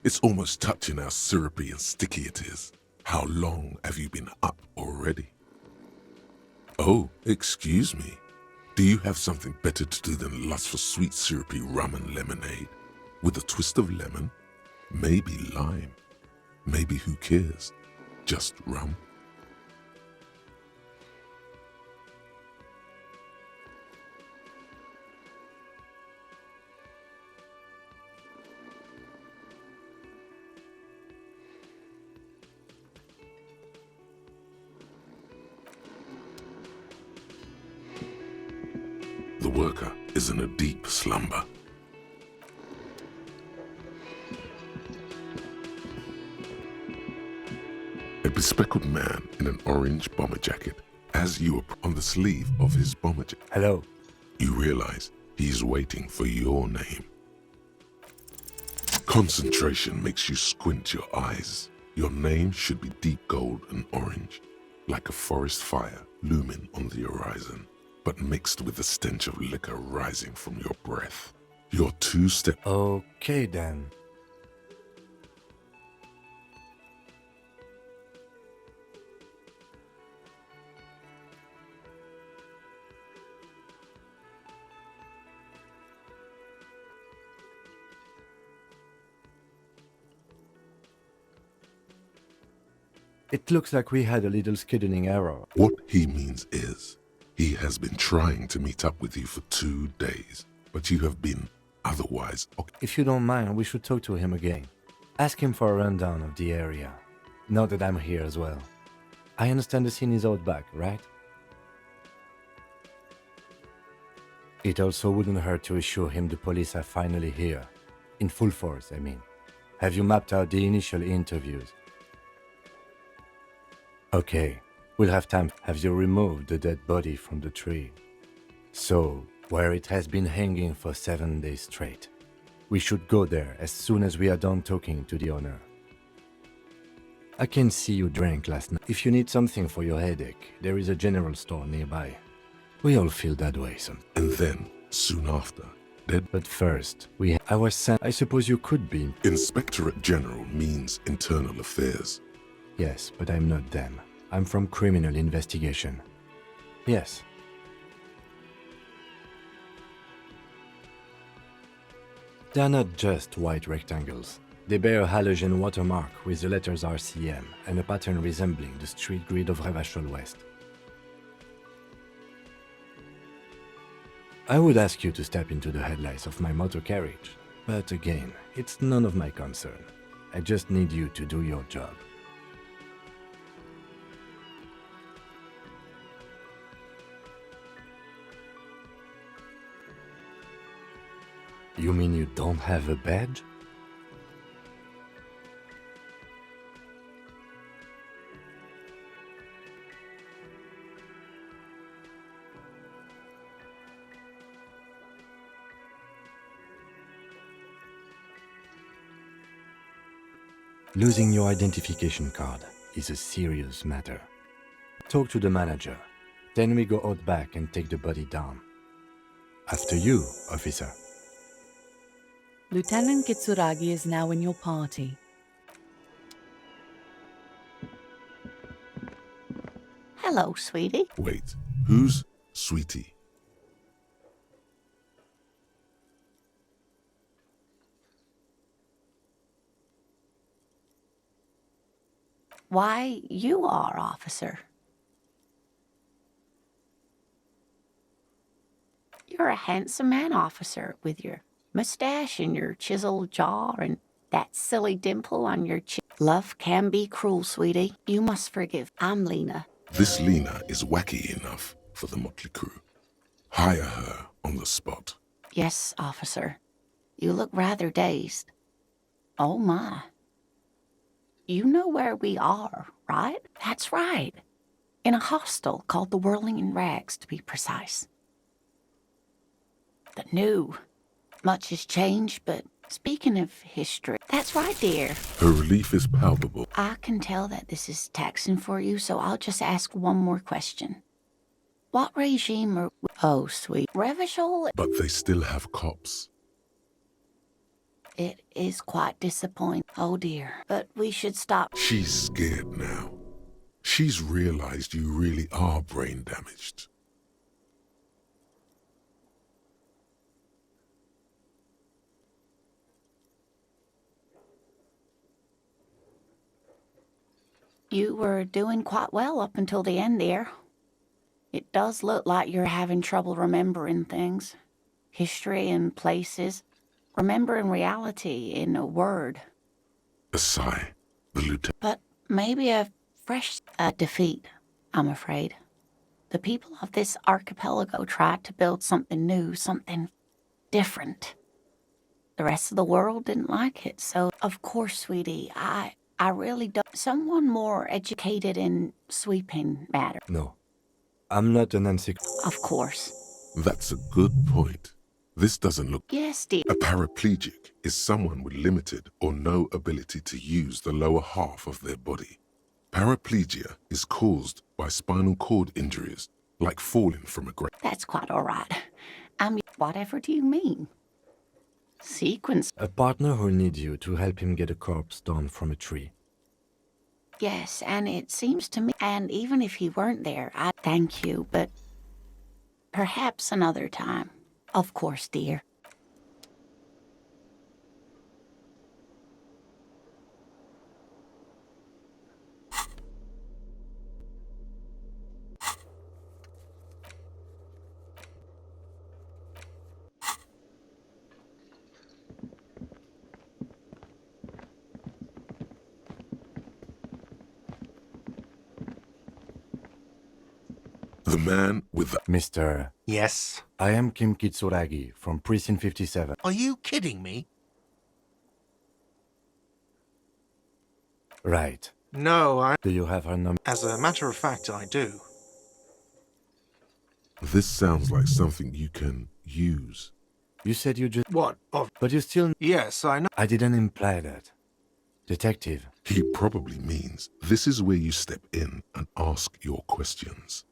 It's almost touching how syrupy and sticky it is. How long have you been up already? Oh, excuse me. Do you have something better to do than lust for sweet syrupy rum and lemonade? With a twist of lemon? Maybe lime. Maybe who cares? Just rum? The worker is in a deep slumber. A bespectacled man in an orange bomber jacket, as you are on the sleeve of his bomber jacket. Hello. You realize he's waiting for your name. Concentration makes you squint your eyes. Your name should be deep gold and orange, like a forest fire looming on the horizon, but mixed with the stench of liquor rising from your breath. Your two-step... Okay then. It looks like we had a little scheduling error. What he means is, he has been trying to meet up with you for 2 days, but you have been otherwise occupied. If you don't mind, we should talk to him again. Ask him for a rundown of the area. Now that I'm here as well. I understand the scene is out back, right? It also wouldn't hurt to assure him the police are finally here. In full force, I mean. Have you mapped out the initial interviews? Okay, we'll have time. Have you removed the dead body from the tree? So, where it has been hanging for 7 days straight. We should go there as soon as we are done talking to the owner. I can see you drank last night. If you need something for your headache, there is a general store nearby. We all feel that way sometimes. And then, soon after, dead... But first, I was sent... I suppose you could be... Inspectorate General means Internal Affairs. Yes, but I'm not them. I'm from Criminal Investigation. Yes. They're not just white rectangles. They bear a halogen watermark with the letters RCM and a pattern resembling the street grid of Revachol West. I would ask you to step into the headlights of my motor carriage, but again, it's none of my concern. I just need you to do your job. You mean you don't have a badge? Losing your identification card is a serious matter. Talk to the manager. Then we go out back and take the body down. After you, officer. Lieutenant Kitsuragi is now in your party. Hello, sweetie. Wait, who's Sweetie? Why, you are, officer. You're a handsome man, officer, with your mustache and your chiseled jaw and that silly dimple on your chin. Love can be cruel, sweetie. You must forgive. I'm Lena. This Lena is wacky enough for the motley crew. Hire her on the spot. Yes, officer. You look rather dazed. Oh, my. You know where we are, right? That's right. In a hostel called the Whirling in Rags, to be precise. The new. Much has changed, but speaking of history, that's right, dear. Her relief is palpable. I can tell that this is taxing for you, so I'll just ask one more question. What regime are... Oh, sweet. Revachol? But they still have cops. It is quite disappointing. Oh dear. But we should stop. She's scared now. She's realized you really are brain damaged. You were doing quite well up until the end there. It does look like you're having trouble remembering things. History and places. Remembering reality in a word. A sigh. The lieutenant. But maybe a fresh defeat, I'm afraid. The people of this archipelago tried to build something new, something different. The rest of the world didn't like it, so of course, sweetie, I really don't. Someone more educated in sweeping matter. No, I'm not an encyclopedia. Of course. That's a good point. This doesn't look... Yes, dear. A paraplegic is someone with limited or no ability to use the lower half of their body. Paraplegia is caused by spinal cord injuries, like falling from a great... That's quite all right. Whatever do you mean? Sequence. A partner who'll need you to help him get a corpse down from a tree. Yes, and it seems to me, and even if he weren't there, I'd thank you, but perhaps another time. Of course, dear. The man with the... Mr. Yes? I am Kim Kitsuragi from Precinct 57. Are you kidding me? Right. No, Do you have her number? As a matter of fact, I do. This sounds like something you can use. You said you just... What? Of... But you still... Yes, I know. I didn't imply that. Detective. He probably means this is where you step in and ask your questions.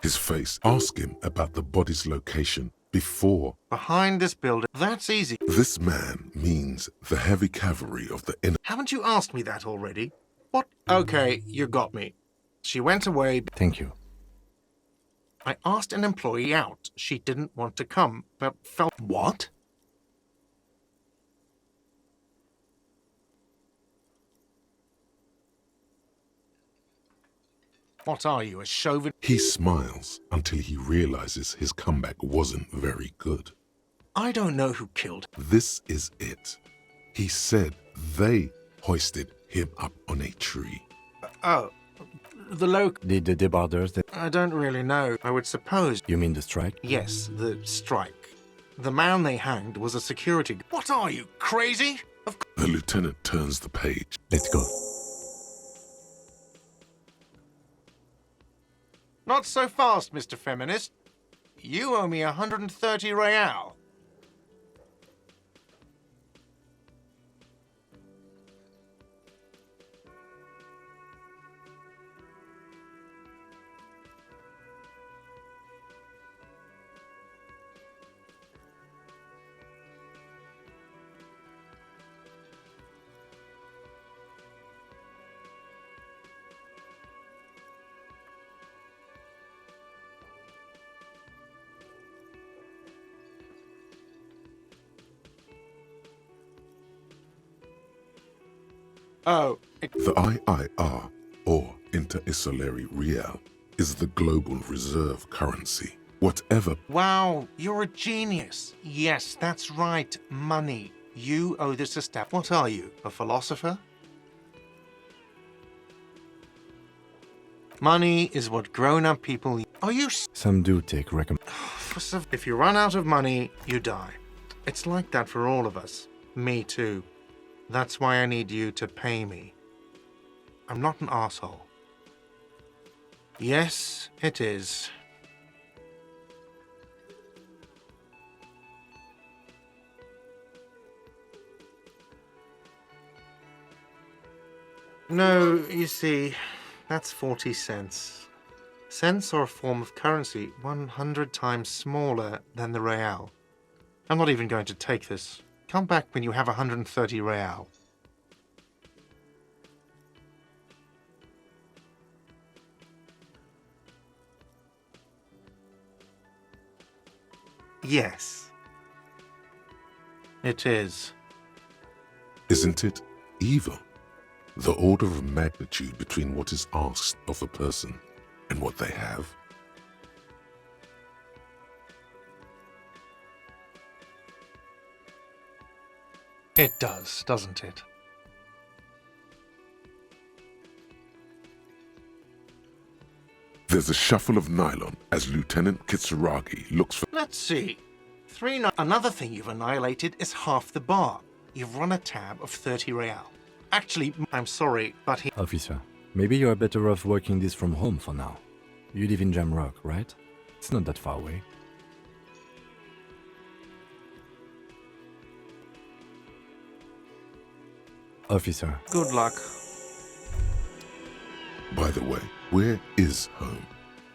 His face. Ask him about the body's location before. Behind this building. That's easy. This man means the heavy cavalry of the inner... Haven't you asked me that already? What? Okay, you got me. She went away. Thank you. I asked an employee out. She didn't want to come, but felt... What? What are you, a chauvinist? He smiles until he realizes his comeback wasn't very good. I don't know who killed. This is it. He said they hoisted him up on a tree. Oh, the local... Did the debarders... I don't really know. I would suppose... You mean the strike? Yes, the strike. The man they hanged was a security... What are you, crazy? The lieutenant turns the page. Let's go. Not so fast, Mr. Feminist. You owe me 130 real. Oh, The IIR, or Inter-Isolary Real, is the global reserve currency. Whatever... wow, you're a genius. Yes, that's right, money. You owe this to staff. What are you, a philosopher? Money is what grown-up people... Are you... Some do take If you run out of money, you die. It's like that for all of us. Me too. That's why I need you to pay me. I'm not an asshole. Yes, it is. No, you see, that's 40 cents. Cents are a form of currency 100 times smaller than the real. I'm not even going to take this. Come back when you have 130 real. Yes. It is. Isn't it evil? The order of magnitude between what is asked of a person and what they have. It does, doesn't it? There's a shuffle of nylon as Lieutenant Kitsuragi looks for... Let's see. Another thing you've annihilated is half the bar. You've run a tab of 30 real. Actually, I'm sorry, but he... Officer, maybe you are better off working this from home for now. You live in Jamrock, right? It's not that far away. Officer. Good luck. By the way, where is home?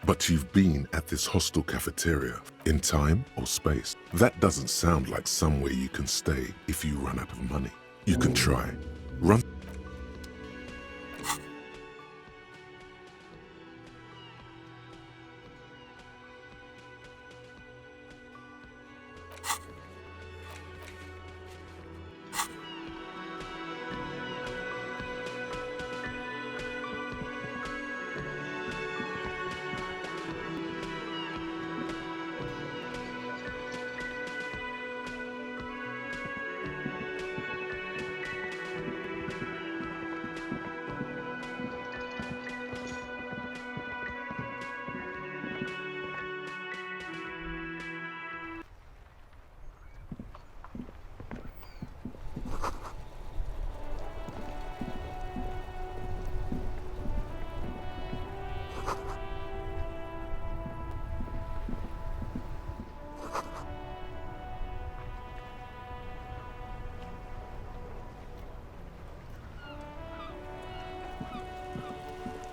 But you've been at this hostel cafeteria in time or space. That doesn't sound like somewhere you can stay if you run out of money. You can try. Run.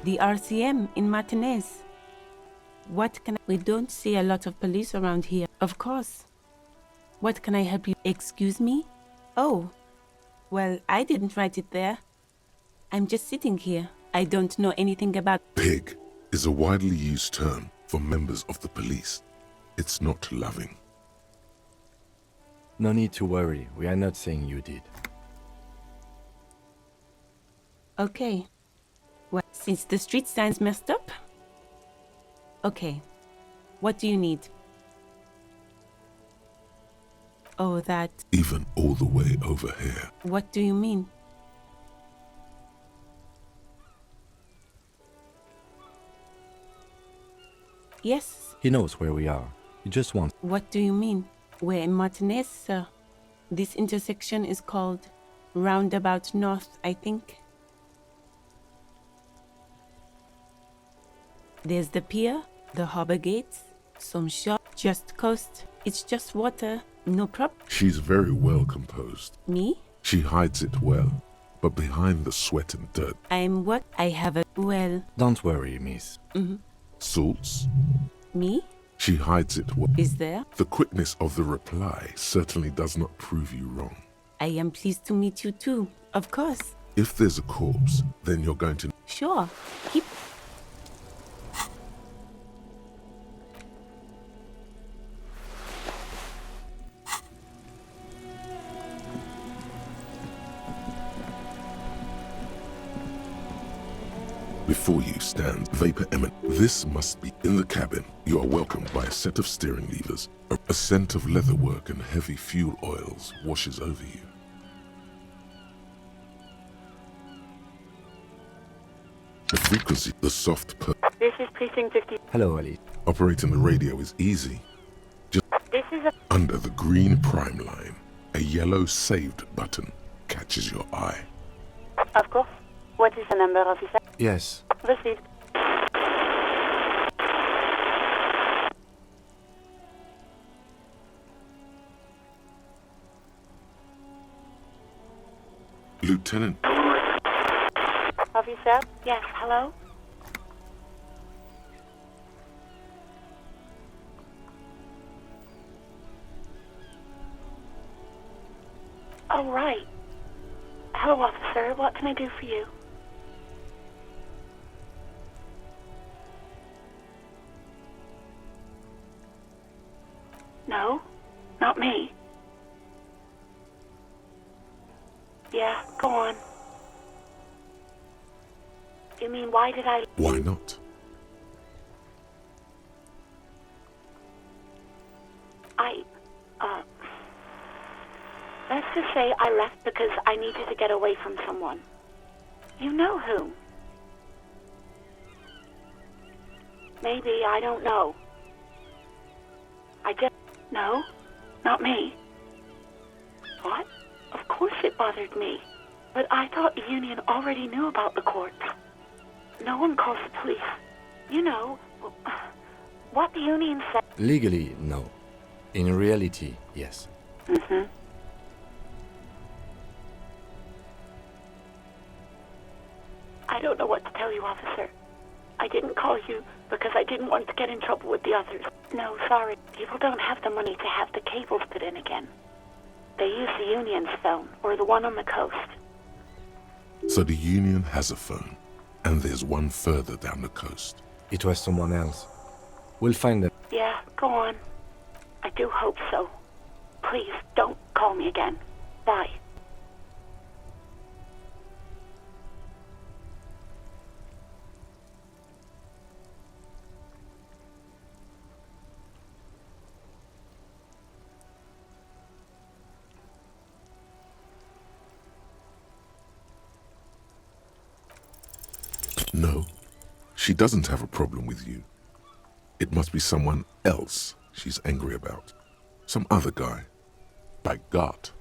The RCM in Martinez. What can we don't see a lot of police around here. Of course. What can I help you? Excuse me? Oh. Well, I didn't write it there. I'm just sitting here. I don't know anything about... Pig is a widely used term for members of the police. It's not loving. No need to worry. We are not saying you did. Okay. Well, since the street sign's messed up? Okay. What do you need? Oh, that... Even all the way over here. What do you mean? Yes. He knows where we are. He just wants... What do you mean? We're in Martinez, sir. This intersection is called Roundabout North, I think. There's the pier, the harbor gates, some shop, just coast. It's just water, no problem. She's very well composed. Me? She hides it well, but behind the sweat and dirt. I'm what? I have a... Well... Don't worry, miss. Salts? Me? She hides it well. Is there? The quickness of the reply certainly does not prove you wrong. I am pleased to meet you too, of course. If there's a corpse, then you're going to... Sure. Keep... Before you stand vapor emanate. This must be in the cabin. You are welcomed by a set of steering levers. A scent of leatherwork and heavy fuel oils washes over you. The frequency, the soft This is Precinct 50. Hello, Ali. Operating the radio is easy. Just This is a... under the green prime line, a yellow saved button catches your eye. Of course. What is the number, officer? Yes. Received. Lieutenant, Officer? Yes, hello? Oh, right. Hello, officer. What can I do for you? No, not me. Yeah, go on. You mean, why did I... Why not? Let's just say I left because I needed to get away from someone. You know who? Maybe, I don't know. I just... No, not me. What? Of course it bothered me. But I thought the union already knew about the court. No one calls the police. You know, what the union said... Legally, no. In reality, yes. Mm-hmm. I don't know what to tell you, officer. I didn't call you because I didn't want to get in trouble with the others. No, sorry. People don't have the money to have the cables put in again. They use the union's phone, or the one on the coast. So the union has a phone, and there's one further down the coast. It was someone else. We'll find them. Yeah, go on. I do hope so. Please, don't call me again. Bye. No, she doesn't have a problem with you. It must be someone else she's angry about. Some other guy. By God.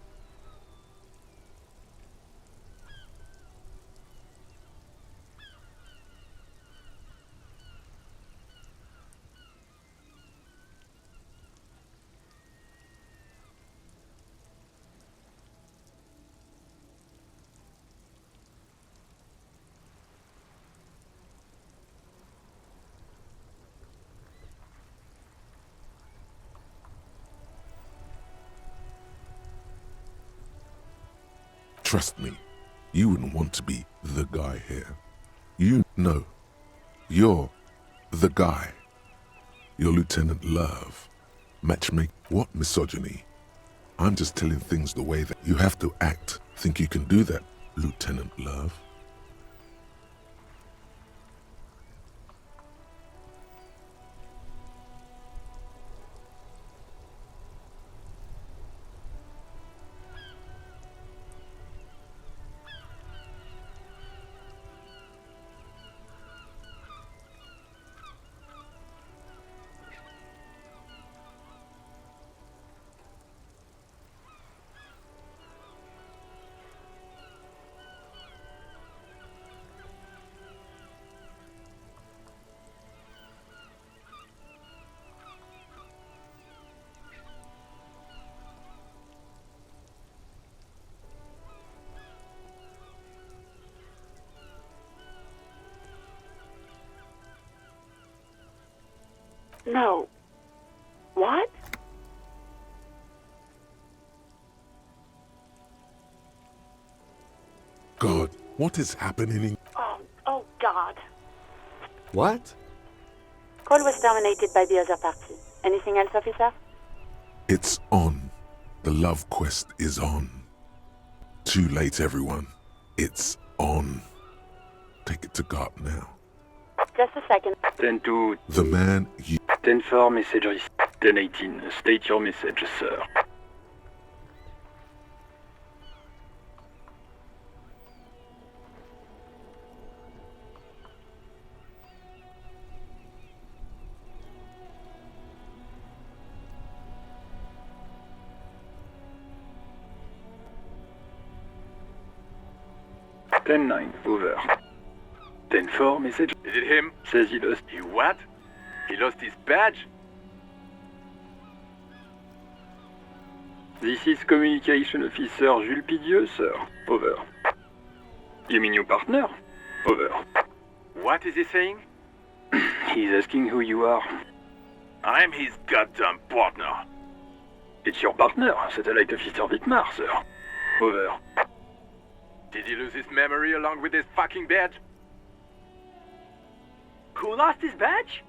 Trust me, you wouldn't want to be the guy here. You know, you're the guy. You're Lieutenant Love. Matchmake, what misogyny? I'm just telling things the way that you have to act. Think you can do that, Lieutenant Love? No. What? God, what is happening? Oh God. What? Call was terminated by the other party. Anything else, officer? It's on. The love quest is on. Too late, everyone. It's on. Take it to God now. Just a second. 10-2, The man you... 10-4 message received. 10-18, state your message, sir. Ten-9, over. 10-4 message. Is it him? Says he lost. He what? He lost his badge? This is Communication Officer Jules Pidieux, sir. Over. You mean your partner? Over. What is he saying? He's asking who you are. I'm his goddamn partner. It's your partner, Satellite Officer Vitmar, sir. Over. Did he lose his memory along with his fucking badge? Who lost his badge?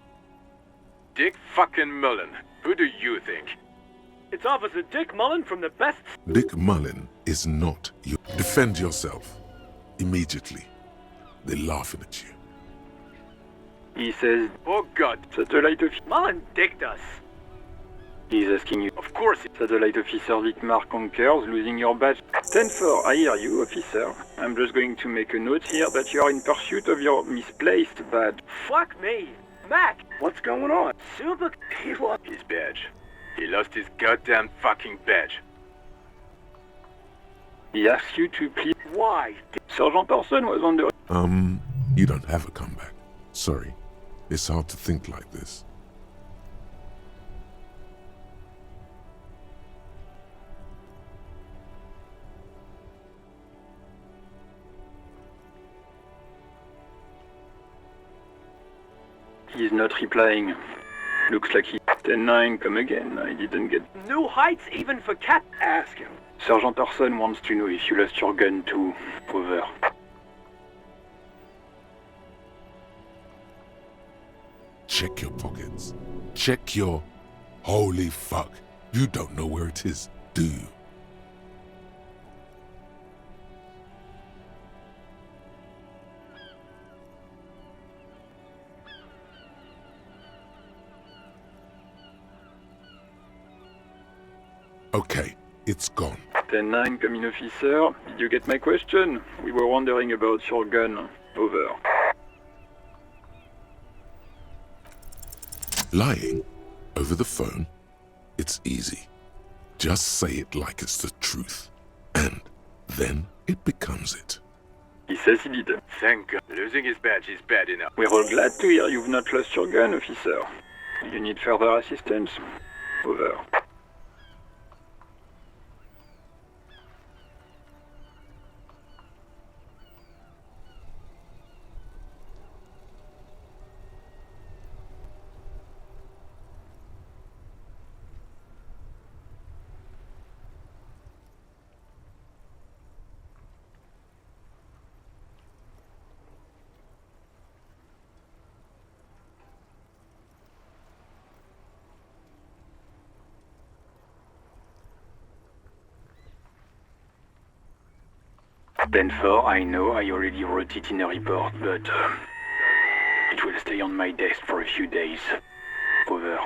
Dick fucking Mullen. Who do you think? It's Officer Dick Mullen from the best... Dick Mullen is not you. Defend yourself. Immediately. They're laughing at you. He says, Oh god. Satellite officer. Mullen dicked us. He's asking you. Of course he... Satellite officer Vicmar conquers, losing your badge. 10-4, I hear you, officer. I'm just going to make a note here that you are in pursuit of your misplaced badge. Fuck me. Mac, What's going on? super... He lost... His badge. He lost his goddamn fucking badge. He asks you to please... Why? Sergeant Person was wondering... You don't have a comeback. Sorry. It's hard to think like this. He's not replying. Looks like he... 10-9, come again. I didn't get... New heights even for cat... Ask him. Sergeant Person wants to know if you lost your gun too. Over. Check your pockets. Check your... Holy fuck. You don't know where it is, do you? Okay, it's gone. 10-9, come in, officer. Did you get my question? We were wondering about your gun. Over. Lying over the phone? It's easy. Just say it like it's the truth. And then it becomes it. He says he did. Thank God. Losing his badge is bad enough. We're all glad to hear you've not lost your gun, officer. You need further assistance? Over. Ben 4, I know I already wrote it in a report, but it will stay on my desk for a few days. Over.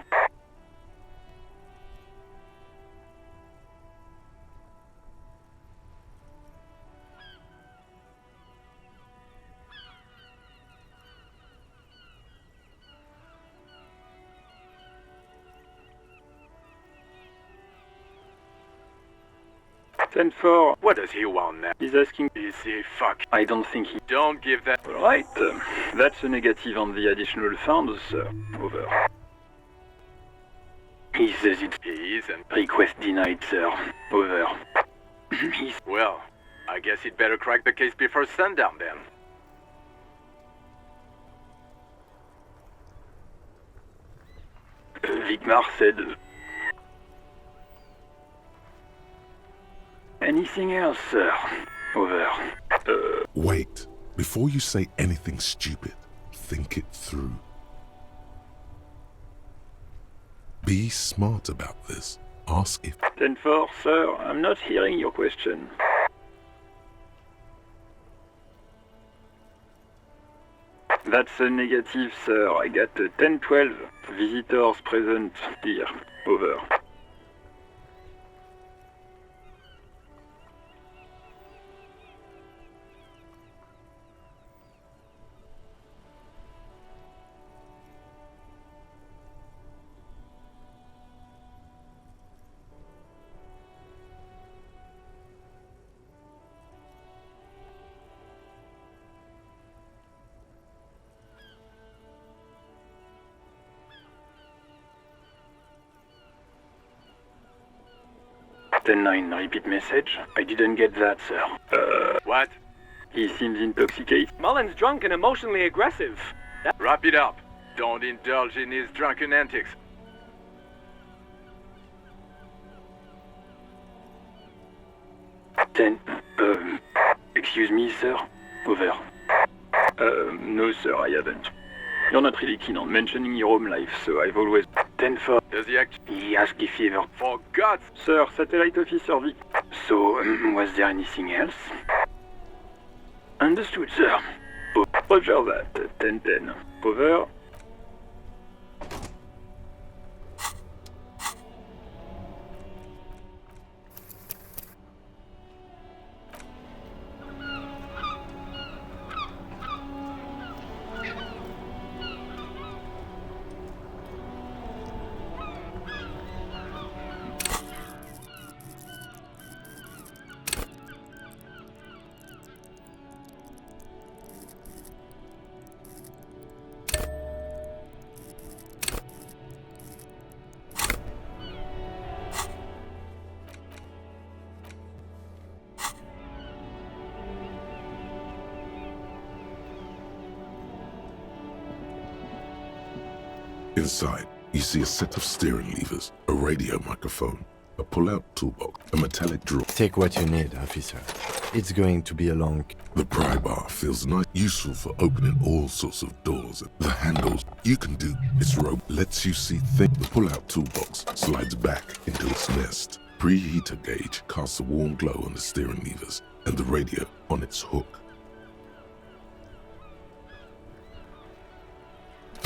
Ten four. What does he want now? He's asking. Is he fuck? I don't think he... Don't give that... Right. That's a negative on the additional funds, sir. Over. He says it's... He isn't. Request denied, sir. Over. He's... Well, I guess he'd better crack the case before sundown then. Vicmar said... Anything else, sir? Over. Wait. Before you say anything stupid, think it through. Be smart about this. Ask if... 10-4, sir. I'm not hearing your question. That's a negative, sir. I got 10-12 visitors present here. Over. Ten-9, repeat message. I didn't get that, sir. What? He seems intoxicated. Mullen's drunk and emotionally aggressive. Wrap it up. Don't indulge in his drunken antics. Excuse me, sir? Over. No, sir, I haven't. You're not really keen on mentioning your home life, so I've always... 10-4. Does he act? He asked if he ever... For God's... Sir, satellite officer Vic. So, was there anything else? Understood, sir. Roger that. 10-10. Over. Inside, you see a set of steering levers, a radio microphone, a pull-out toolbox, a metallic drawer. Take what you need, officer. It's going to be a long... The pry bar feels nice, useful for opening all sorts of doors. The handles you can do its rope lets you see things. The pull-out toolbox slides back into its nest. Preheater gauge casts a warm glow on the steering levers and the radio on its hook.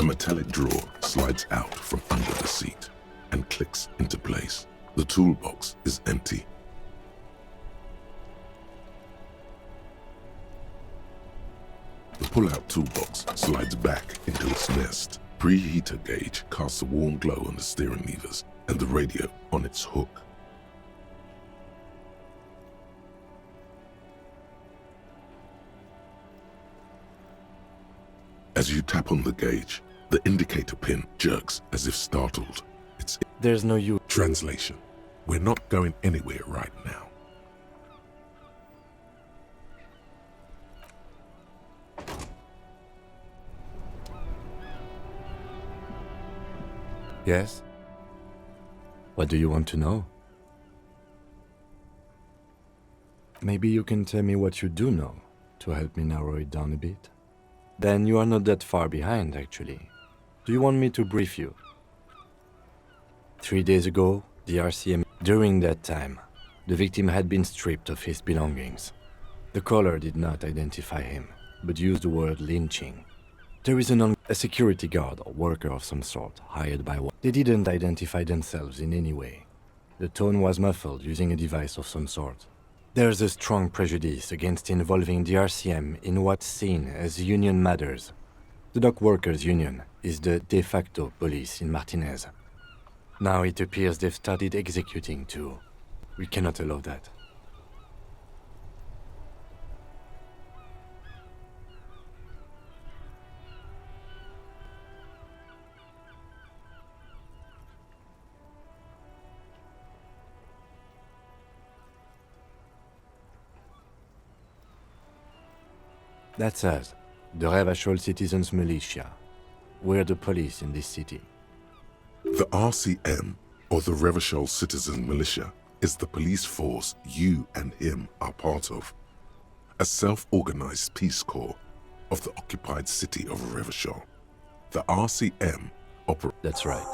A metallic drawer slides out from under the seat and clicks into place. The toolbox is empty. The pull-out toolbox slides back into its nest. Preheater gauge casts a warm glow on the steering levers and the radio on its hook. As you tap on the gauge, the indicator pin jerks as if startled. There's no use. Translation. We're not going anywhere right now. Yes? What do you want to know? Maybe you can tell me what you do know to help me narrow it down a bit. Then you are not that far behind, actually. Do you want me to brief you? 3 days ago, the RCM... During that time, the victim had been stripped of his belongings. The caller did not identify him, but used the word lynching. There is a security guard or worker of some sort, hired by one. They didn't identify themselves in any way. The tone was muffled using a device of some sort. There's a strong prejudice against involving the RCM in what's seen as union matters. The dock workers' union is the de facto police in Martinez. Now it appears they've started executing too. We cannot allow that. That's us, the Revachol Citizens Militia. We're the police in this city. The RCM, or the Revachol Citizen Militia, is the police force you and him are part of. A self-organized peace corps of the occupied city of Revachol. The RCM operates... That's right.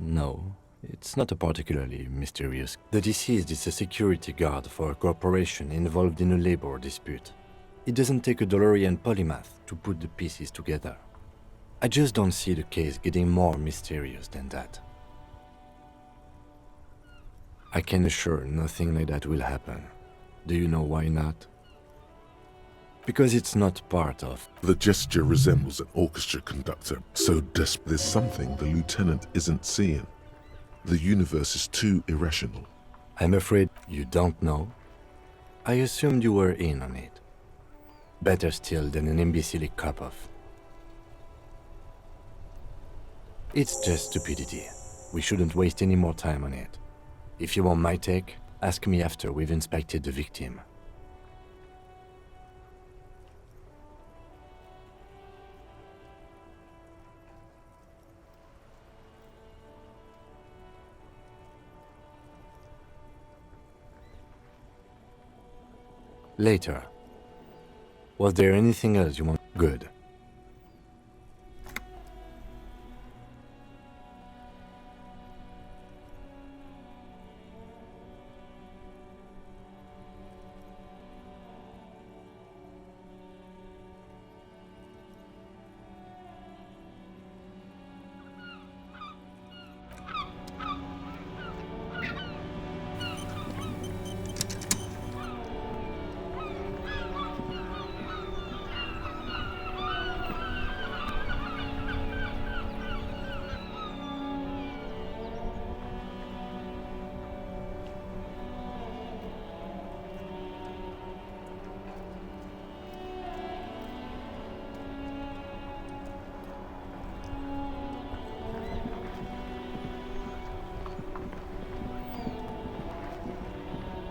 No, it's not a particularly mysterious... The deceased is a security guard for a corporation involved in a labor dispute. It doesn't take a DeLorean polymath to put the pieces together. I just don't see the case getting more mysterious than that. I can assure nothing like that will happen. Do you know why not? Because it's not part of... The gesture resembles an orchestra conductor, so desperate there's something the lieutenant isn't seeing. The universe is too irrational. I'm afraid you don't know. I assumed you were in on it. Better still than an imbecile cop-off. It's just stupidity. We shouldn't waste any more time on it. If you want my take, ask me after we've inspected the victim. Later. Was there anything else you want? Good.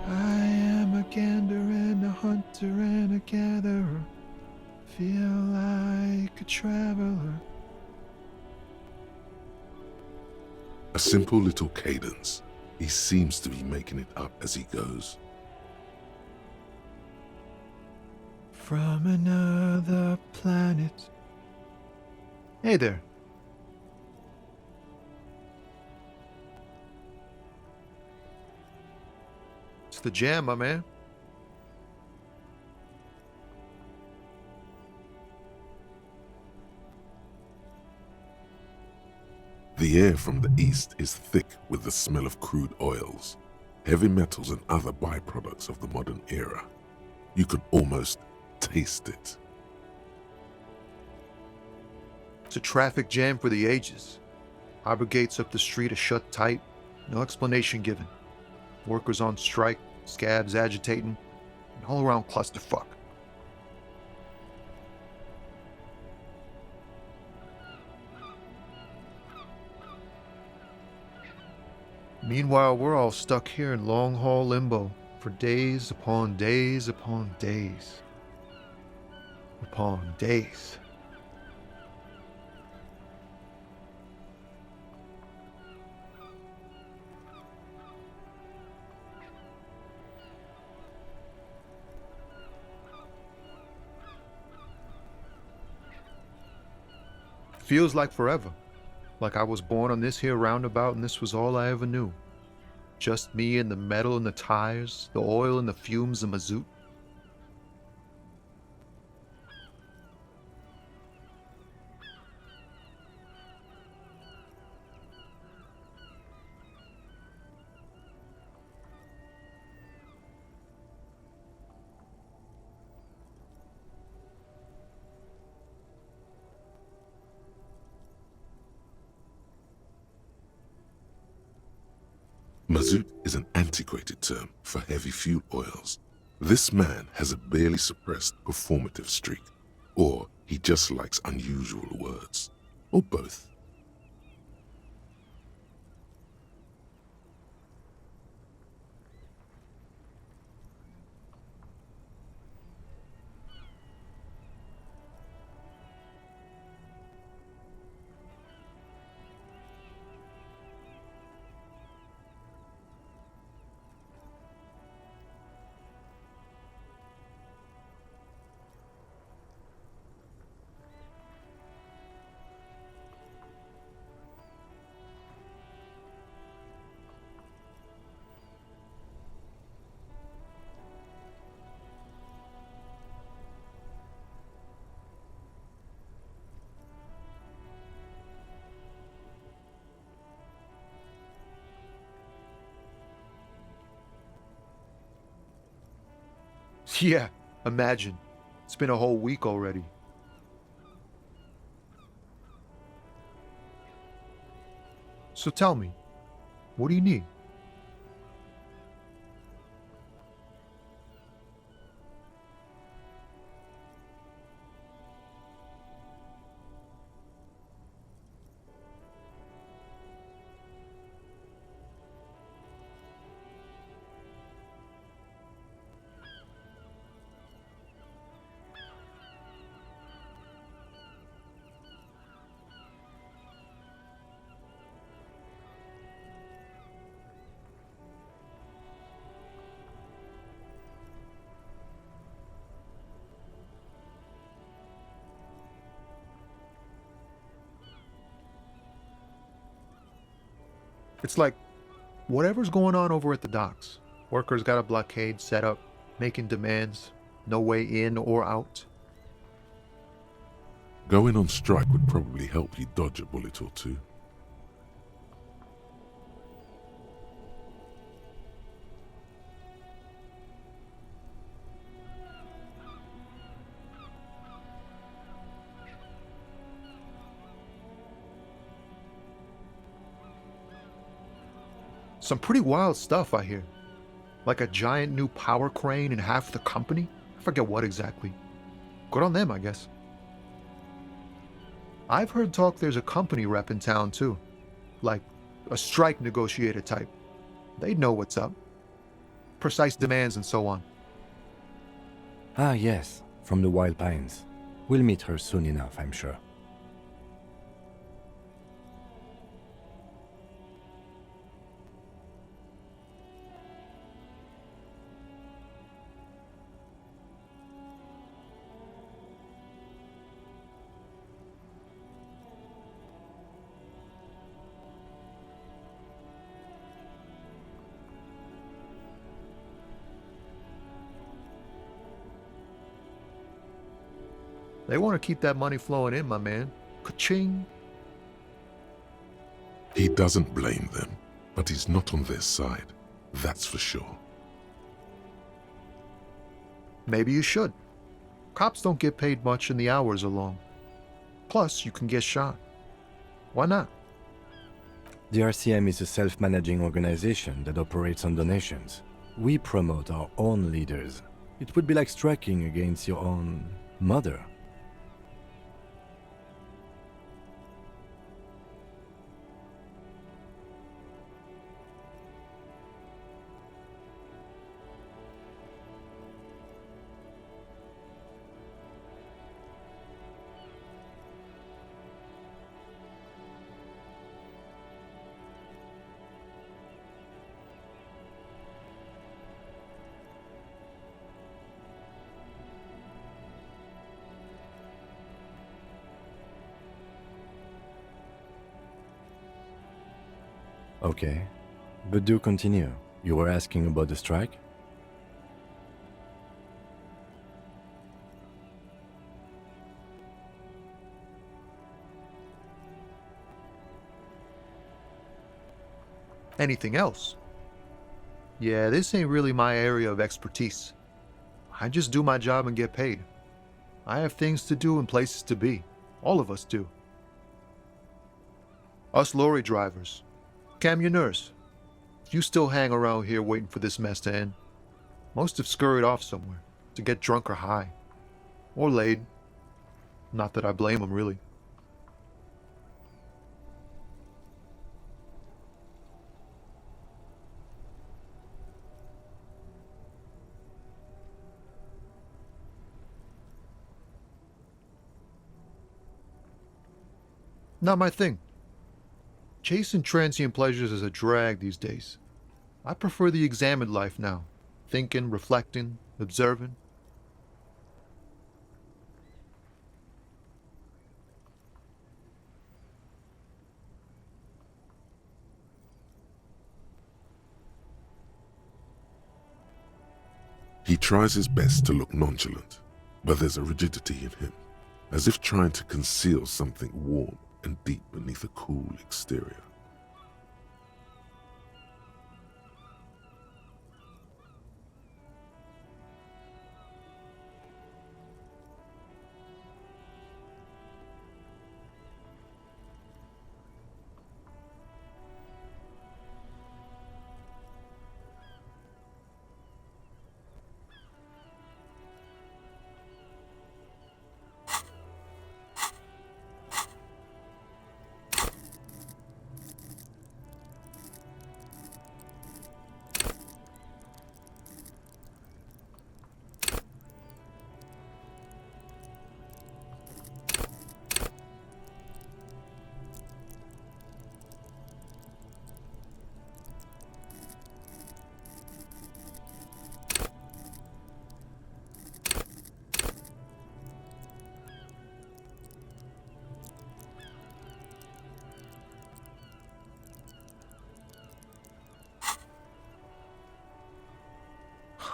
I am a gander and a hunter and a gatherer. Feel like a traveler. A simple little cadence. He seems to be making it up as he goes. From another planet. Hey there. It's the jam, my man. The air from the east is thick with the smell of crude oils, heavy metals and other byproducts of the modern era. You can almost taste it. It's a traffic jam for the ages. Harbor gates up the street are shut tight, no explanation given. Workers on strike, scabs agitating, an all-around clusterfuck. Meanwhile, we're all stuck here in long-haul limbo for days upon days upon days upon days. Feels like forever. Like I was born on this here roundabout and this was all I ever knew. Just me and the metal and the tires, the oil and the fumes of mazout. Mazout is an antiquated term for heavy fuel oils. This man has a barely suppressed performative streak, or he just likes unusual words, or both. Yeah, imagine. It's been a whole week already. So tell me, what do you need? It's like whatever's going on over at the docks. Workers got a blockade set up, making demands, no way in or out. Going on strike would probably help you dodge a bullet or two. Some pretty wild stuff, I hear. Like a giant new power crane in half the company? I forget what exactly. Good on them, I guess. I've heard talk there's a company rep in town too. Like a strike negotiator type. They'd know what's up. Precise demands and so on. Ah, yes, from the Wild Pines. We'll meet her soon enough, I'm sure. They want to keep that money flowing in, my man. Ka-ching. He doesn't blame them, but he's not on their side. That's for sure. Maybe you should. Cops don't get paid much and the hours are long. Plus, you can get shot. Why not? The RCM is a self-managing organization that operates on donations. We promote our own leaders. It would be like striking against your own mother. Okay, but do continue. You were asking about the strike? Anything else? Yeah, this ain't really my area of expertise. I just do my job and get paid. I have things to do and places to be. All of us do. Us lorry drivers. Cam, your nurse. You still hang around here waiting for this mess to end. Most have scurried off somewhere to get drunk or high. Or laid. Not that I blame them, really. Not my thing. Chasing transient pleasures is a drag these days. I prefer the examined life now. Thinking, reflecting, observing. He tries his best to look nonchalant, but there's a rigidity in him, as if trying to conceal something warm and deep beneath a cool exterior.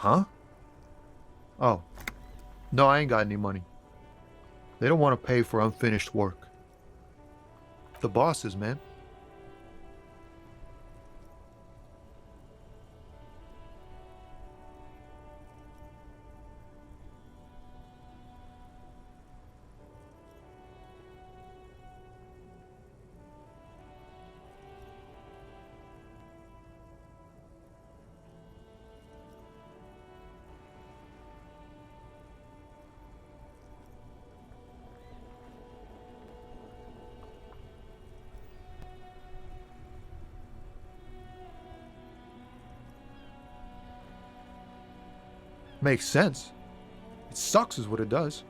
Huh? Oh. No, I ain't got any money. They don't want to pay for unfinished work. The bosses, man. Makes sense. It sucks is what it does.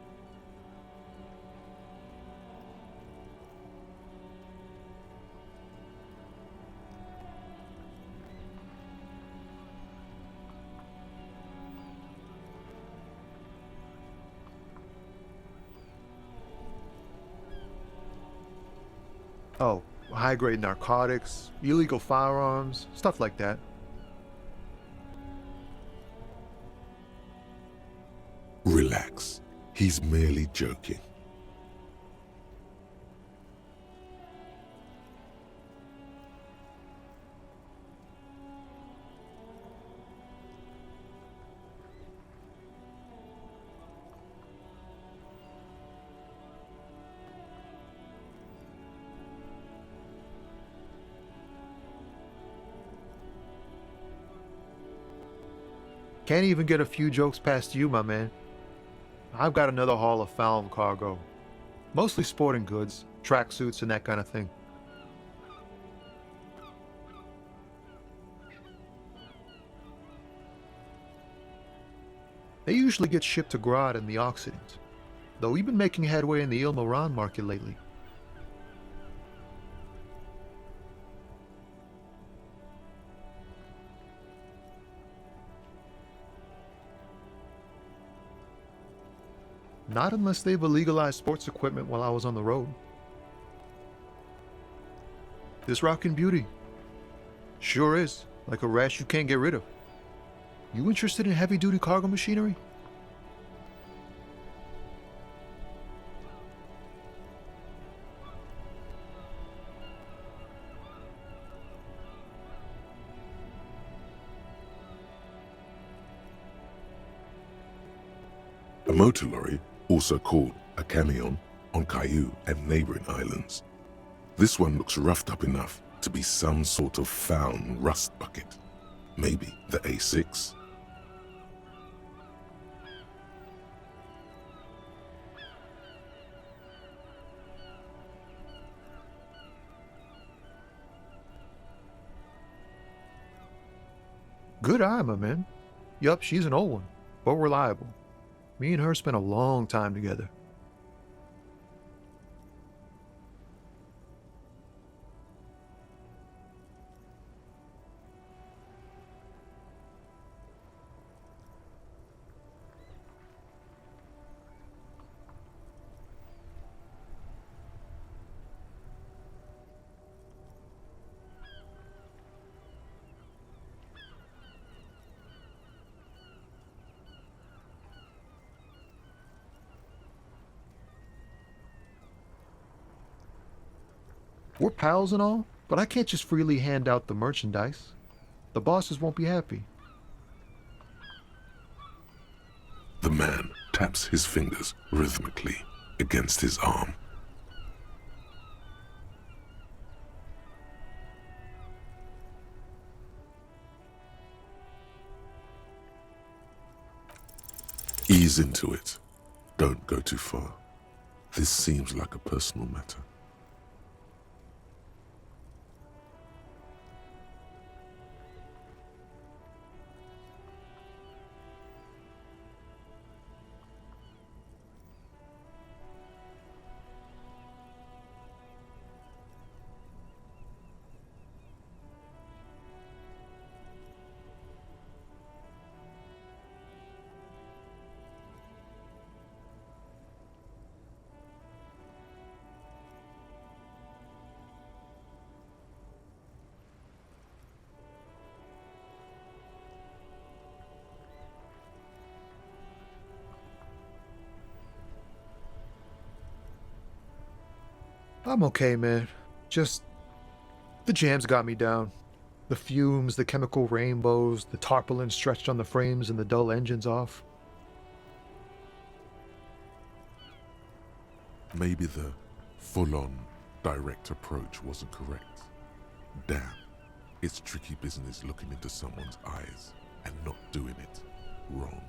Oh, high-grade narcotics, illegal firearms, stuff like that. Relax. He's merely joking. Can't even get a few jokes past you, my man. I've got another haul of found cargo. Mostly sporting goods, tracksuits, and that kind of thing. They usually get shipped to Grad in the Occident, though we've been making headway in the Il-Moran market lately. Not unless they've illegalized sports equipment while I was on the road. This rockin' beauty. Sure is, like a rash you can't get rid of. You interested in heavy-duty cargo machinery? A motor lorry, also called a camion, on Caillou and neighboring islands. This one looks roughed up enough to be some sort of found rust bucket. Maybe the A6? Good eye, my man. Yup, she's an old one, but reliable. Me and her spent a long time together. We're pals and all, but I can't just freely hand out the merchandise. The bosses won't be happy. The man taps his fingers rhythmically against his arm. Ease into it. Don't go too far. This seems like a personal matter. I'm okay, man. Just the jams got me down. The fumes, the chemical rainbows, the tarpaulin stretched on the frames and the dull engines off. Maybe the full-on direct approach wasn't correct. Damn, it's tricky business looking into someone's eyes and not doing it wrong.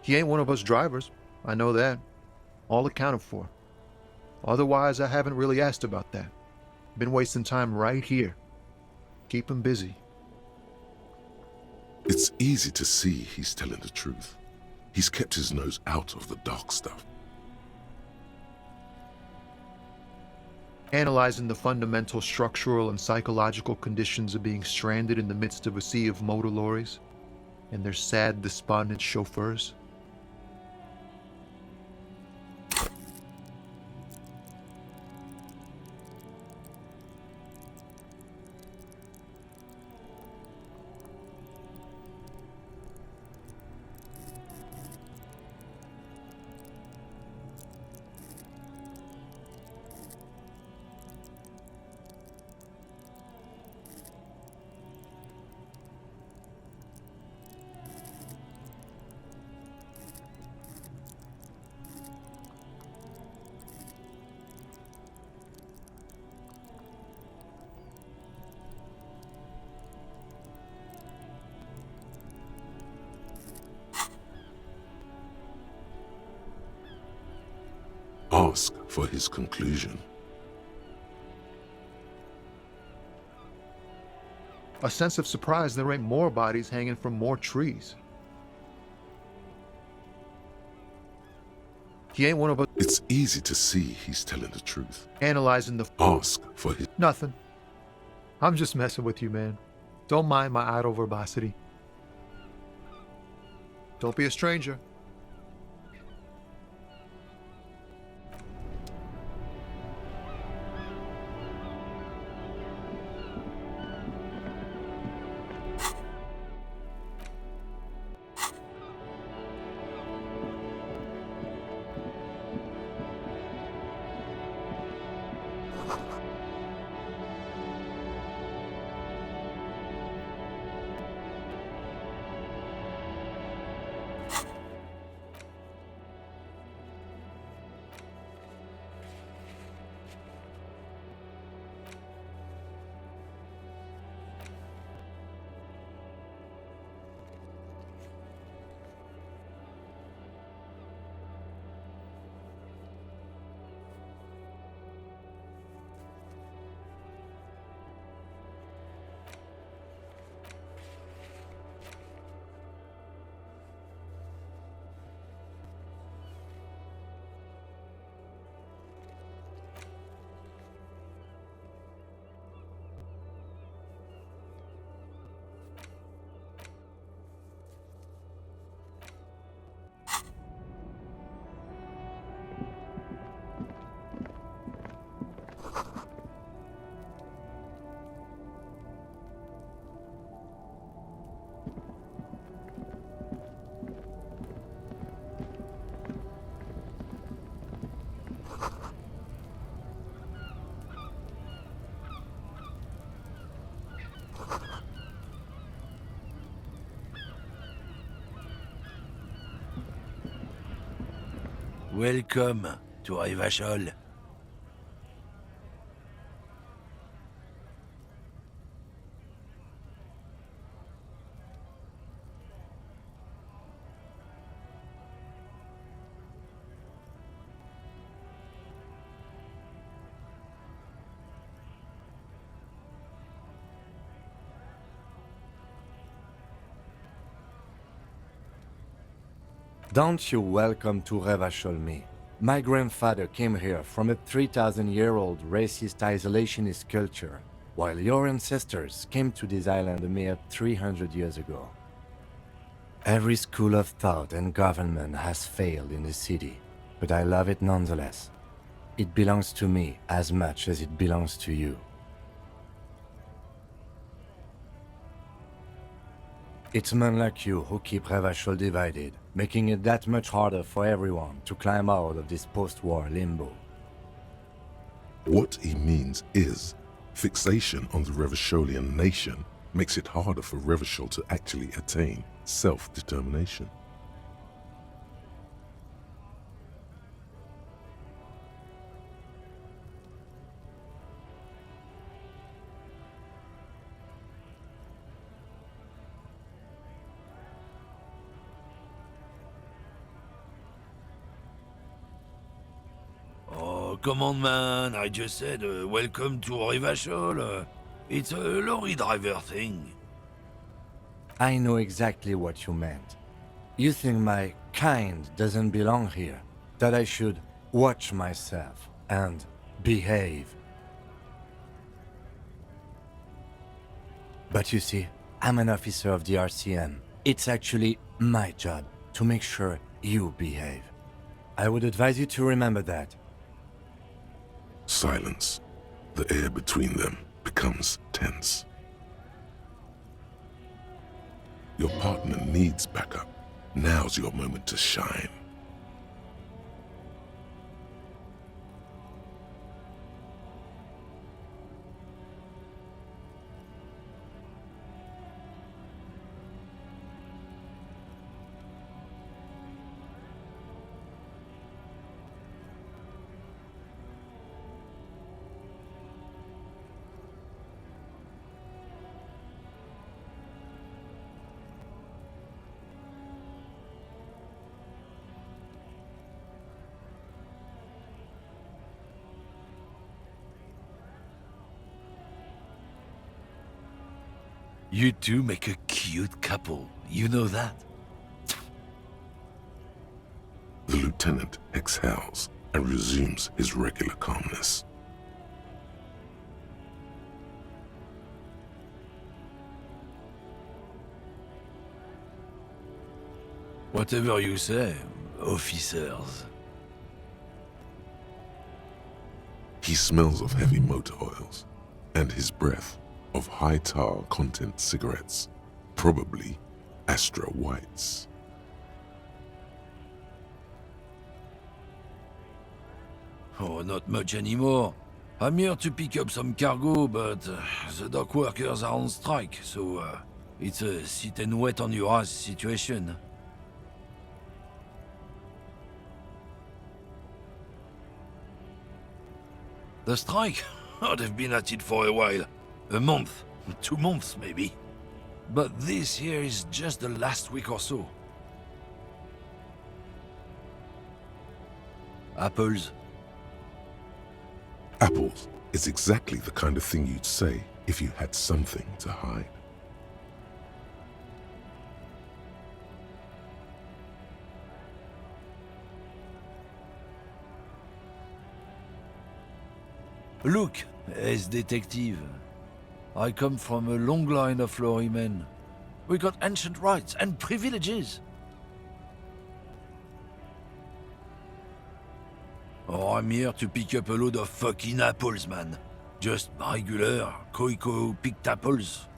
He ain't one of us drivers. I know that. All accounted for. Otherwise, I haven't really asked about that. Been wasting time right here. Keep him busy. It's easy to see he's telling the truth. He's kept his nose out of the dark stuff. Analyzing the fundamental structural and psychological conditions of being stranded in the midst of a sea of motor lorries and their sad, despondent chauffeurs. Ask for his conclusion. A sense of surprise there ain't more bodies hanging from more trees. He ain't one of us. It's easy to see he's telling the truth. Analyzing the. Ask for his. Nothing. I'm just messing with you, man. Don't mind my idle verbosity. Don't be a stranger. Welcome to Revachol. Don't you welcome to Revachol me. My grandfather came here from a 3,000-year-old racist isolationist culture, while your ancestors came to this island a mere 300 years ago. Every school of thought and government has failed in the city. but I love it nonetheless. It belongs to me as much as it belongs to you. It's men like you who keep Revachol divided, making it that much harder for everyone to climb out of this post-war limbo. What he means is, fixation on the Revacholian nation makes it harder for Revachol to actually attain self-determination. Come on, man, I just said welcome to Revachol. It's a lorry driver thing. I know exactly what you meant. You think my kind doesn't belong here, that I should watch myself and behave. But you see, I'm an officer of the RCM. It's actually my job to make sure you behave. I would advise you to remember that. Silence. The air between them becomes tense. Your partner needs backup. Now's your moment to shine. You two make a cute couple, you know that? The lieutenant exhales and resumes his regular calmness. Whatever you say, officers. He smells of heavy motor oils, and his breath of high tar content cigarettes, probably Astra Whites. Oh, not much anymore. I'm here to pick up some cargo, but the dock workers are on strike, so it's a sit and wait on your ass situation. The strike? Oh, they've been at it for a while. A month, 2 months maybe. But this here is just the last week or so. Apples. Apples is exactly the kind of thing you'd say if you had something to hide. Look, as detective, I come from a long line of lorrymen. We got ancient rights and privileges. Oh, I'm here to pick up a load of fucking apples, man. Just regular, Koiko picked apples.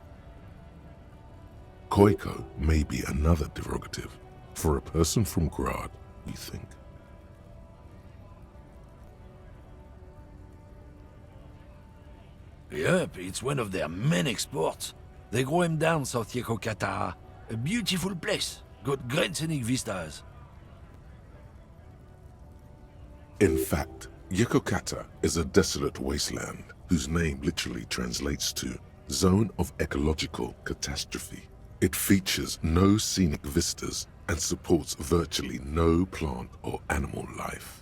Koiko may be another derogative for a person from Grad, you think. Yep, it's one of their main exports. They grow him down South Yekokata. A beautiful place. Got great scenic vistas. In fact, Yekokata is a desolate wasteland whose name literally translates to Zone of Ecological Catastrophe. It features no scenic vistas and supports virtually no plant or animal life.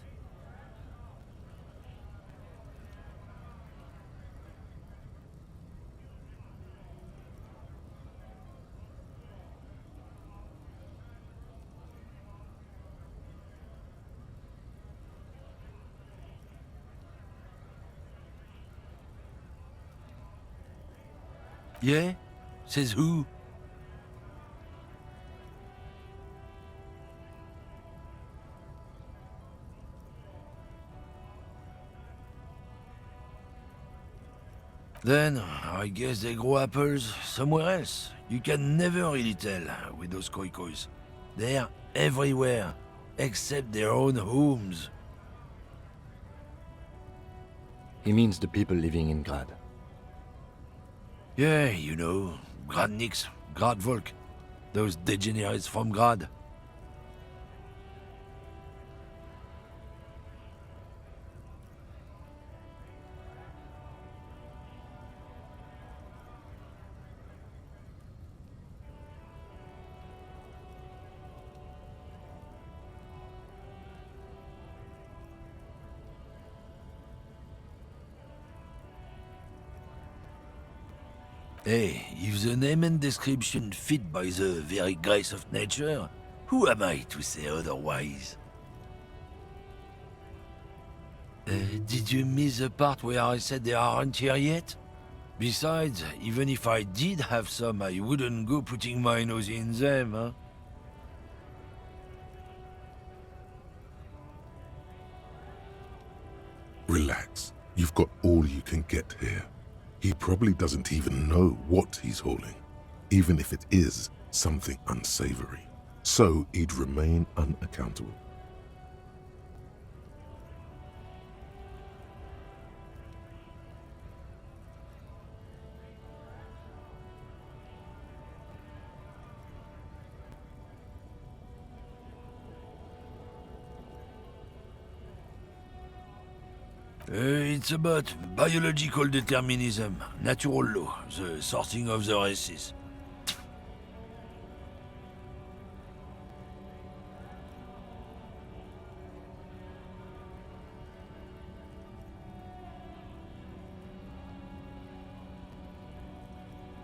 Yeah? Says who? Then, I guess they grow apples somewhere else. You can never really tell with those koikos. They're everywhere, except their own homes. He means the people living in Grad. Yeah, you know, Gradniks, Gradvolk, those degenerates from Grad. Hey, if the name and description fit by the very grace of nature, who am I to say otherwise? Did you miss the part where I said they aren't here yet? Besides, even if I did have some, I wouldn't go putting my nose in them, huh? Relax. You've got all you can get here. He probably doesn't even know what he's hauling, even if it is something unsavory. So he'd remain unaccountable. It's about biological determinism, natural law, the sorting of the races.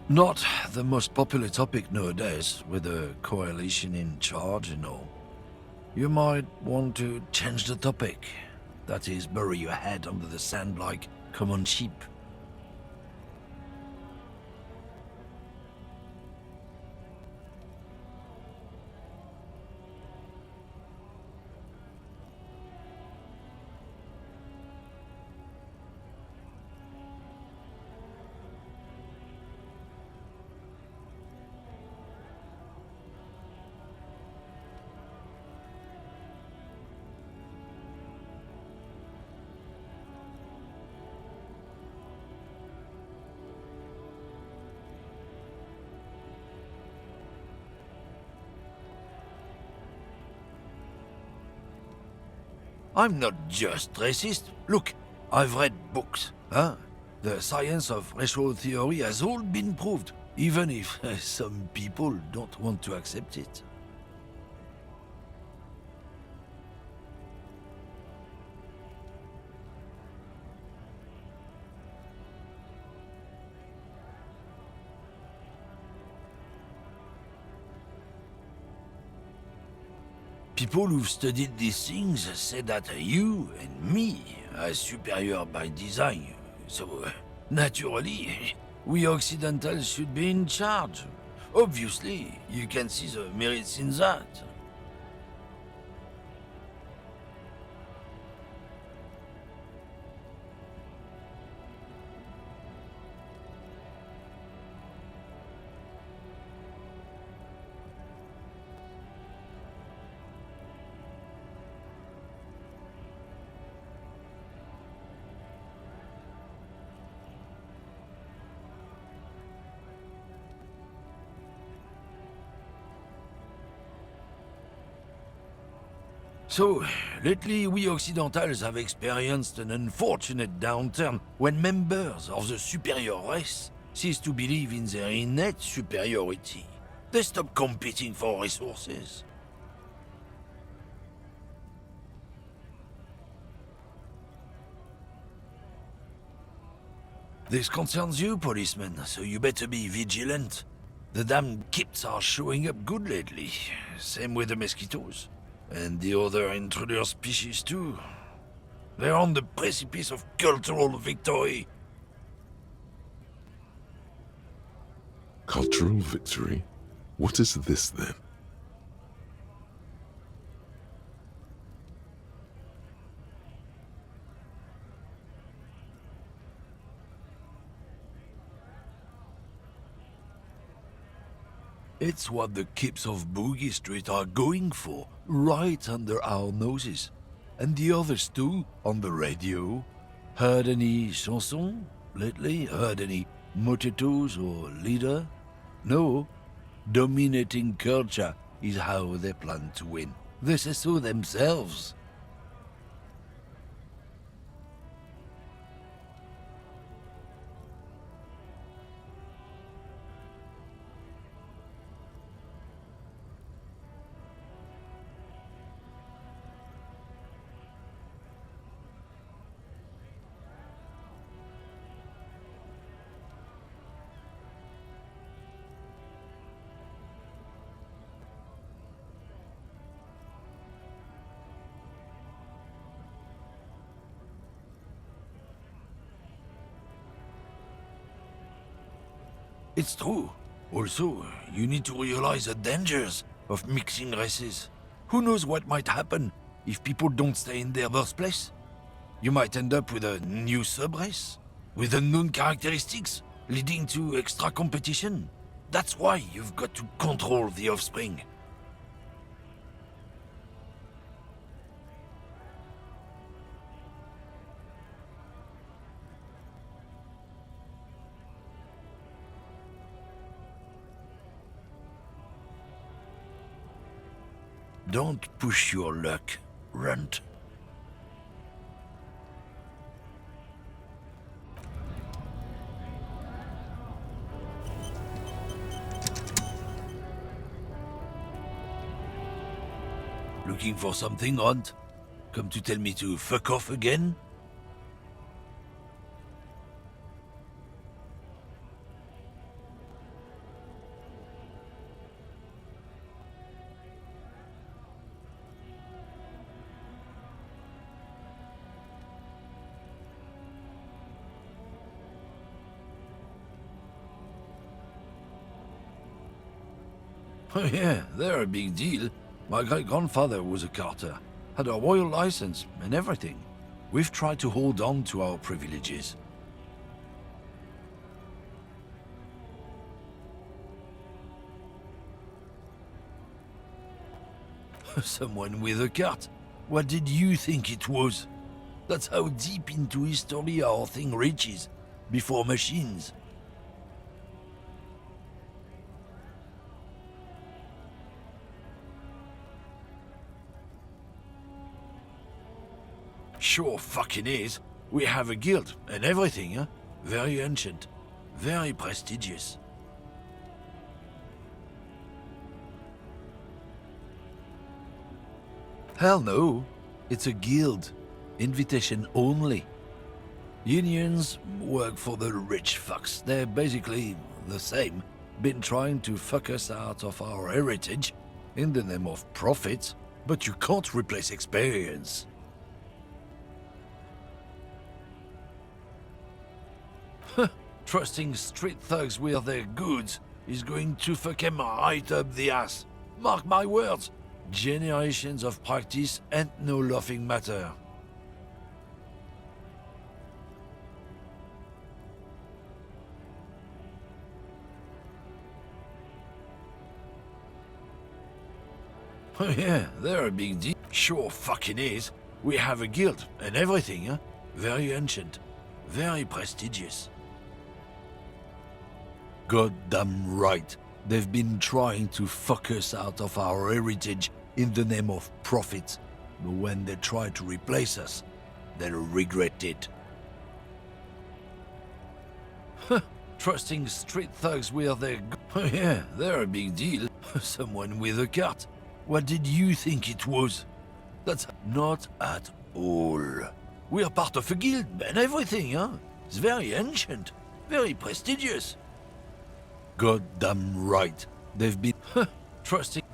Not the most popular topic nowadays, with a coalition in charge and all. You might want to change the topic. That is, bury your head under the sand like common sheep. I'm not just racist. Look, I've read books, huh? The science of racial theory has all been proved, even if some people don't want to accept it. People who've studied these things say that you and me are superior by design, so naturally, we Occidentals should be in charge. Obviously, you can see the merits in that. So, lately we Occidentals have experienced an unfortunate downturn when members of the superior race cease to believe in their innate superiority. They stop competing for resources. This concerns you, policeman, so you better be vigilant. The damn kips are showing up good lately. Same with the mosquitoes. And the other intruder species too. They're on the precipice of cultural victory. Cultural victory? What is this then? It's what the kips of Boogie Street are going for, right under our noses. And the others too, on the radio. Heard any chansons lately? Heard any motetos or leader? No. Dominating culture is how they plan to win. They say so themselves. It's true. Also, you need to realize the dangers of mixing races. Who knows what might happen if people don't stay in their birthplace? You might end up with a new sub-race, with unknown characteristics, leading to extra competition. That's why you've got to control the offspring. Don't push your luck, Runt. Looking for something, Runt? Come to tell me to fuck off again? Oh yeah, they're a big deal. My great-grandfather was a carter, had a royal license and everything. We've tried to hold on to our privileges. Someone with a cart? What did you think it was? That's how deep into history our thing reaches, before machines. Sure fucking is. We have a guild and everything, huh? Very ancient. Very prestigious. Hell no. It's a guild. Invitation only. Unions work for the rich fucks. They're basically the same. Been trying to fuck us out of our heritage in the name of profit, but you can't replace experience. Trusting street thugs with their goods is going to fuck them right up the ass. Mark my words, generations of practice ain't no laughing matter. Oh yeah, they're a big deal. Sure fucking is. We have a guild and everything, huh? Very ancient. Very prestigious. Goddamn right. They've been trying to fuck us out of our heritage in the name of profit. But when they try to replace us, they'll regret it. Trusting street thugs with their... Oh yeah, they're a big deal. Someone with a cart. What did you think it was? That's not at all. We're part of a guild and everything, huh? It's very ancient. Very prestigious. Goddamn right. They've been trusting...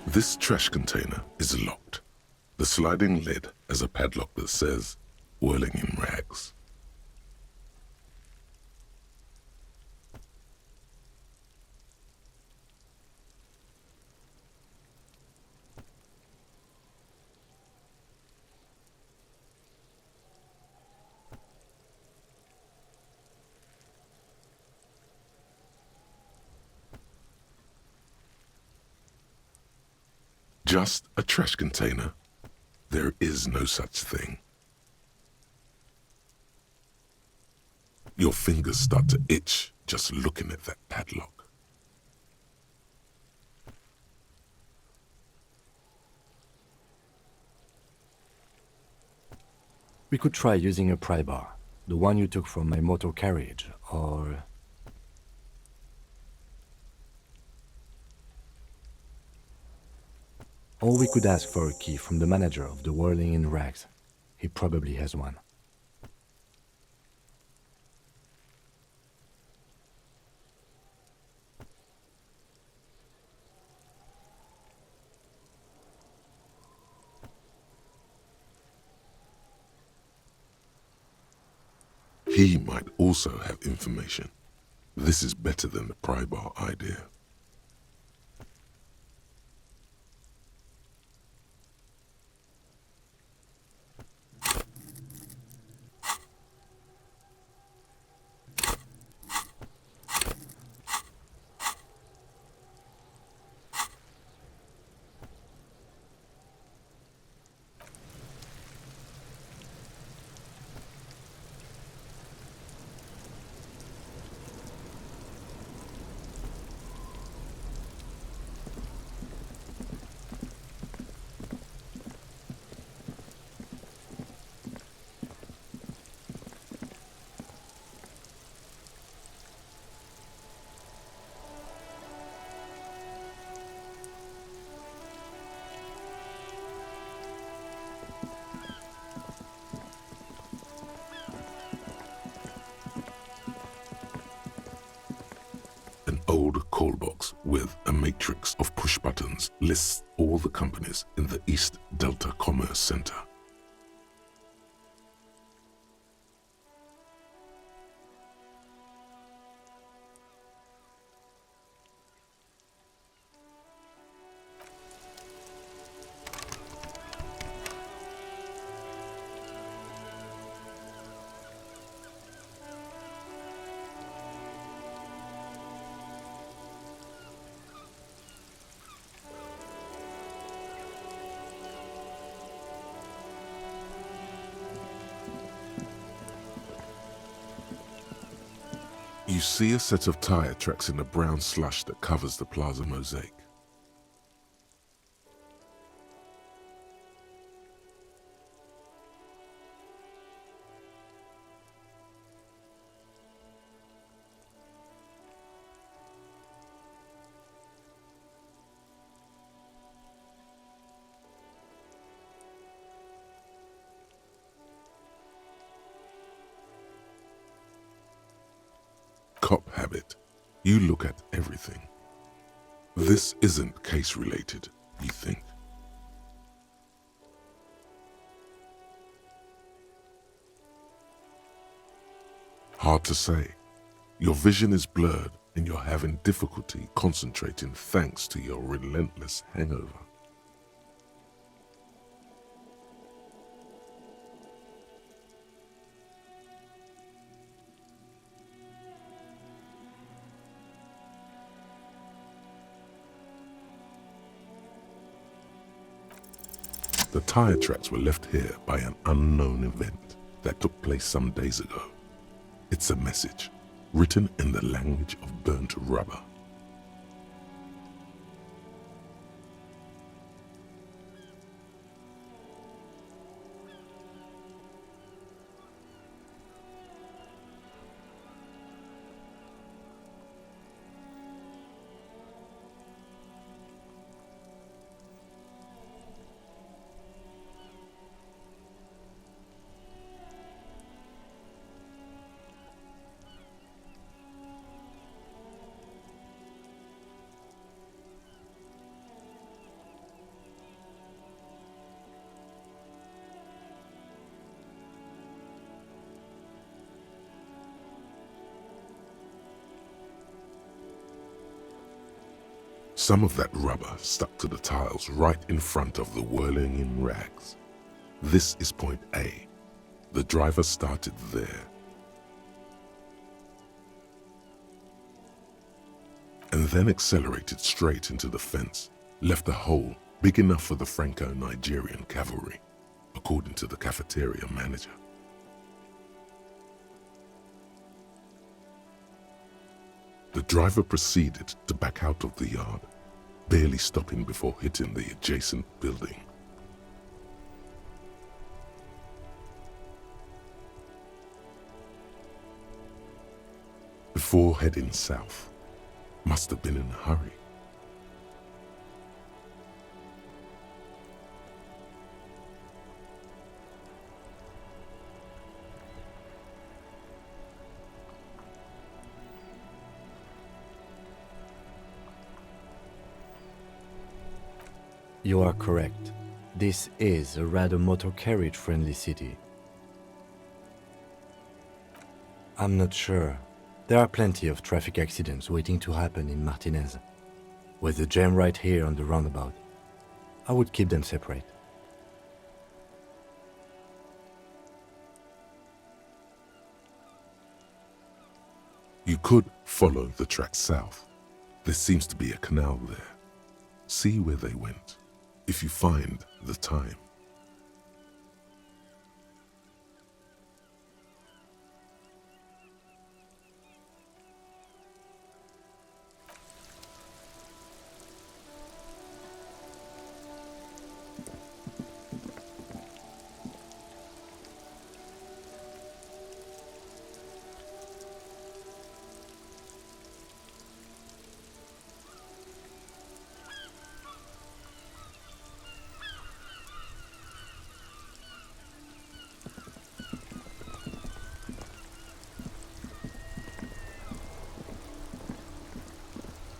This trash container is locked. The sliding lid has a padlock that says, whirling in rags. Just a trash container? There is no such thing. Your fingers start to itch just looking at that padlock. We could try using a pry bar, the one you took from my motor carriage, or... Or we could ask for a key from the manager of the Whirling in Rags. He probably has one. He might also have information. This is better than the pry bar idea. An old call box with a matrix of push buttons lists all the companies in the East Delta Commerce Center. You see a set of tire tracks in the brown slush that covers the plaza mosaic. Cop habit. You look at everything. This isn't case related, you think. Hard to say. Your vision is blurred and you're having difficulty concentrating thanks to your relentless hangover. The tire tracks were left here by an unknown event that took place some days ago. It's a message, written in the language of burnt rubber. Some of that rubber stuck to the tiles right in front of the whirling in rags. This is point A. The driver started there. And then accelerated straight into the fence, left a hole big enough for the Franco-Nigerian cavalry, according to the cafeteria manager. The driver proceeded to back out of the yard, barely stopping before hitting the adjacent building. Before heading south, must have been in a hurry. You are correct. This is a rather motor carriage-friendly city. I'm not sure. There are plenty of traffic accidents waiting to happen in Martinez. With the jam right here on the roundabout, I would keep them separate. You could follow the track south. There seems to be a canal there. See where they went, if you find the time.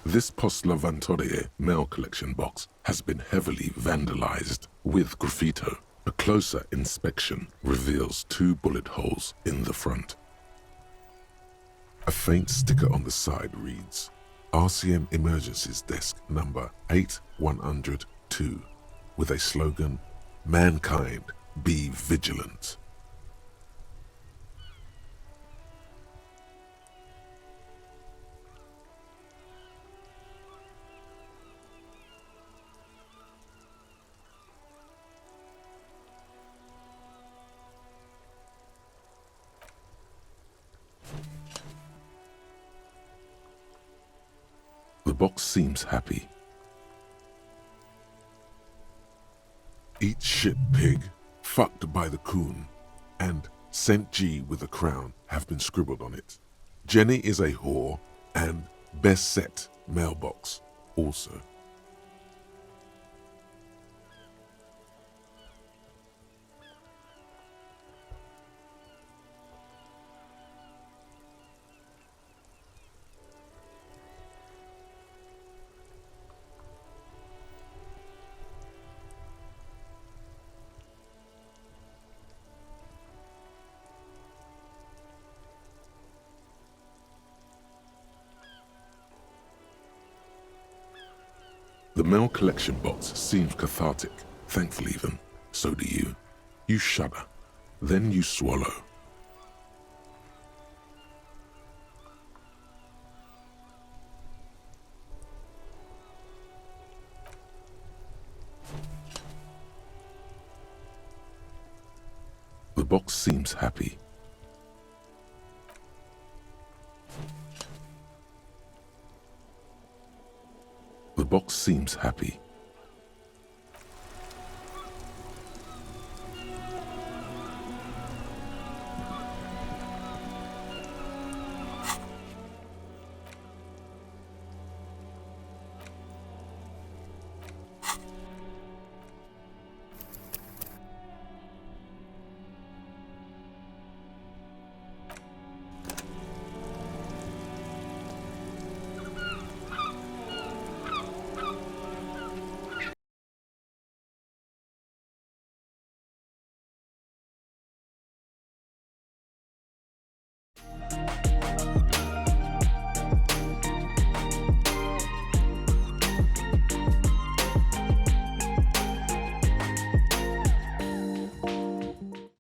This Postlavantore mail collection box has been heavily vandalized with graffito. A closer inspection reveals 2 bullet holes in the front. A faint sticker on the side reads, RCM Emergencies Desk number 8102, with a slogan, Mankind, be vigilant. The box seems happy. Eat shit pig, fucked by the coon, and St. G with a crown have been scribbled on it. Jenny is a whore, and best set mailbox also. The mail collection box seems cathartic, thankful even. So do you. You shudder, then you swallow. The box seems happy. The box seems happy.